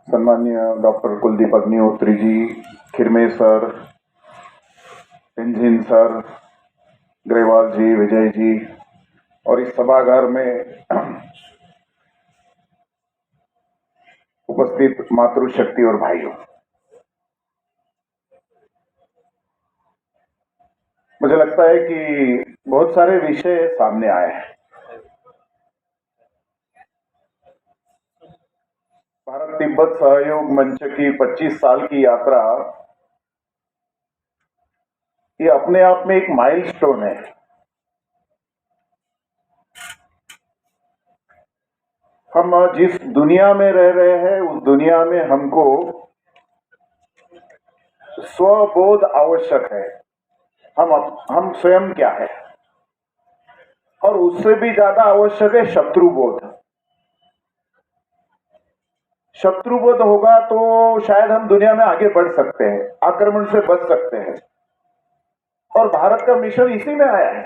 सम्मान्य doctor Kuldeep Agnihotri ji, Khirme sir, इंजिन sir, Grewal ji, Vijay ji और इस सभागार में उपस्थित मातृशक्ति और भाइयों, मुझे लगता है कि बहुत सारे विषय सामने आए हैं। भारत तिब्बत सहयोग मंच की 25 साल की यात्रा ये अपने आप में एक माइलस्टोन है। हम जिस दुनिया में रह रहे हैं उस दुनिया में हमको स्वबोध आवश्यक है। हम स्वयं क्या है, और उससे भी ज्यादा आवश्यक है शत्रुबोध। शत्रुबोध होगा तो शायद हम दुनिया में आगे बढ़ सकते हैं, आक्रमण से बच सकते हैं, और भारत का मिशन इसी में आया है।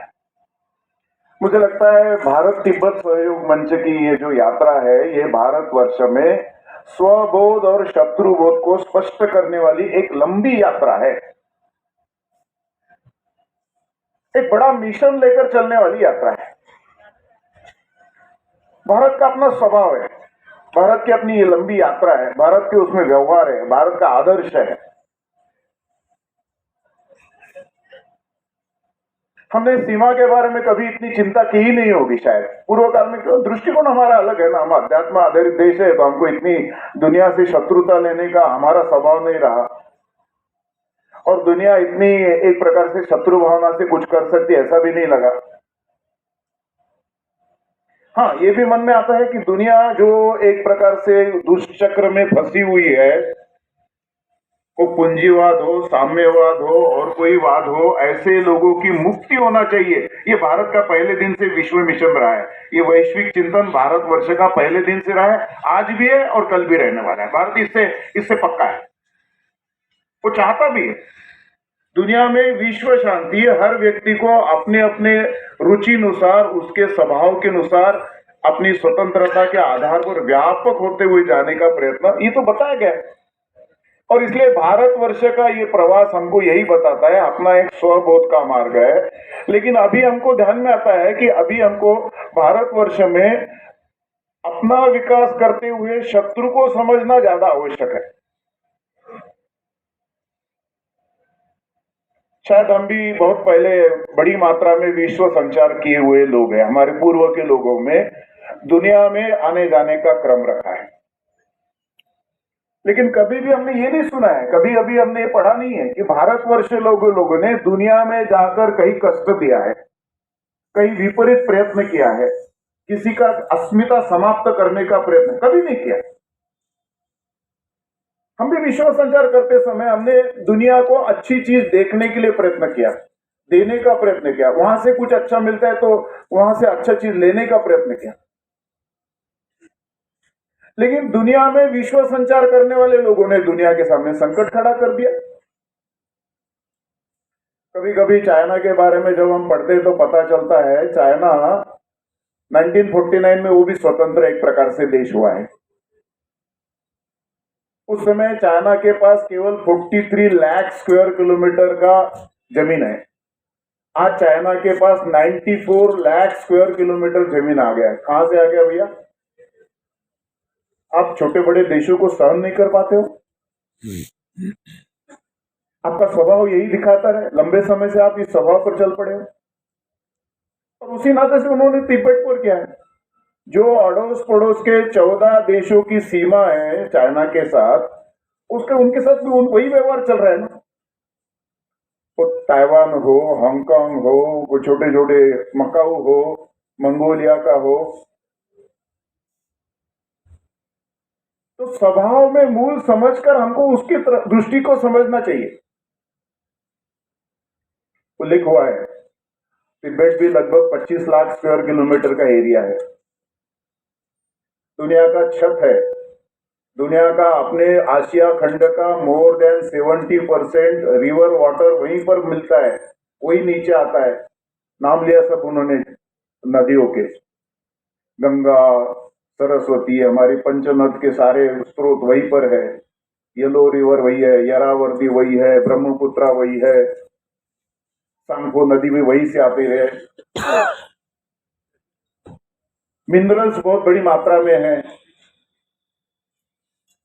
मुझे लगता है भारत तिब्बत सहयोग मंच की ये जो यात्रा है, ये भारतवर्ष में स्वबोध और शत्रुबोध को स्पष्ट करने वाली एक लंबी यात्रा है। एक बड़ा मिशन लेकर चलने वाली यात्रा है। भारत का अपना स्वभाव है, भारत की अपनी ये लंबी यात्रा है, भारत के उसमें व्यवहार है, भारत का आदर्श है। हमने सीमा के बारे में कभी इतनी चिंता की ही नहीं होगी शायद। पूर्व काल में दृष्टिकोण हमारा अलग है ना, हम अध्यात्म आधारित देश है, तो हमको इतनी दुनिया से शत्रुता लेने का हमारा स्वभाव नहीं रहा, और दुनिया इतनी एक प्रकार से शत्रु भावना से कुछ कर सकती ऐसा भी नहीं लगा। हाँ, ये भी मन में आता है कि दुनिया जो एक प्रकार से दुष्चक्र में फंसी हुई है, वो पूंजीवाद हो, साम्यवाद हो और कोई वाद हो, ऐसे लोगों की मुक्ति होना चाहिए। ये भारत का पहले दिन से विश्व मिशन रहा है। ये वैश्विक चिंतन भारतवर्ष का पहले दिन से रहा है, आज भी है और कल भी रहने वाला है। भारत इससे पक्का है, वो चाहता भी है। दुनिया में विश्व शांति है, हर व्यक्ति को अपने अपने रुचि अनुसार, उसके स्वभाव के अनुसार, अपनी स्वतंत्रता के आधार पर व्यापक होते हुए जाने का प्रयत्न, ये तो बताया गया है। और इसलिए भारतवर्ष का ये प्रवास हमको यही बताता है, अपना एक स्वबोध का मार्ग है। लेकिन अभी हमको ध्यान में आता है कि अभी हमको भारतवर्ष में अपना विकास करते हुए शत्रु को समझना ज्यादा आवश्यक है। शायद हम भी बहुत पहले बड़ी मात्रा में विश्व संचार किए हुए लोग हैं, हमारे पूर्व के लोगों में दुनिया में आने जाने का क्रम रखा है। लेकिन कभी भी हमने ये नहीं सुना है, कभी अभी हमने ये पढ़ा नहीं है कि भारतवर्ष लोगों ने दुनिया में जाकर कहीं कष्ट दिया है, कहीं विपरीत प्रयत्न किया है, किसी का अस्मिता समाप्त करने का प्रयत्न कभी नहीं किया। हम भी विश्व संचार करते समय हमने दुनिया को अच्छी चीज देखने के लिए प्रयत्न किया, देने का प्रयत्न किया, वहां से कुछ अच्छा मिलता है तो वहां से अच्छा चीज लेने का प्रयत्न किया। लेकिन दुनिया में विश्व संचार करने वाले लोगों ने दुनिया के सामने संकट खड़ा कर दिया। कभी कभी चाइना के बारे में जब हम पढ़ते तो पता चलता है, चाइना 1949 में वो भी स्वतंत्र एक प्रकार से देश हुआ है। उस समय चाइना के पास केवल 43 लाख स्क्वायर किलोमीटर का जमीन है। आज चाइना के पास 94 लाख स्क्वायर किलोमीटर जमीन आ गया है। कहां से आ गया भैया? आप छोटे बड़े देशों को सहन नहीं कर पाते हो? आपका स्वभाव यही दिखाता है, लंबे समय से आप इस स्वभाव पर चल पड़े हो। और उसी नाते से उन्होंने तिब्बत पर किया है, जो अड़ोस पड़ोस के 14 देशों की सीमा है चाइना के साथ, उनके साथ भी वही व्यवहार चल रहा है ना। वो ताइवान हो, हांगकांग हो, वो छोटे छोटे मकाऊ हो, मंगोलिया का हो, तो स्वभाव में मूल समझकर हमको उसकी दृष्टि को समझना चाहिए। उल्लेख हुआ है, तिब्बत भी लगभग 25 लाख स्क्वायर किलोमीटर का एरिया है, दुनिया का छत है। दुनिया का अपने आशिया खंड का मोर देन 70% रिवर वाटर वहीं पर मिलता है, वही नीचे आता है। नाम लिया सब उन्होंने नदियों के, गंगा, सरस्वती, हमारी पंचनद के सारे स्रोत वहीं पर है, येलो रिवर वही है, यरावती वही है, ब्रह्मपुत्रा वही है, सांगो नदी भी वहीं से आते हैं। मिनरल्स बहुत बड़ी मात्रा में है।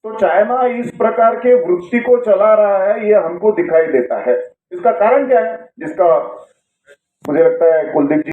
तो चाइना इस प्रकार के वृत्ति को चला रहा है, ये हमको दिखाई देता है। इसका कारण क्या है, जिसका मुझे लगता है कुलदीप जी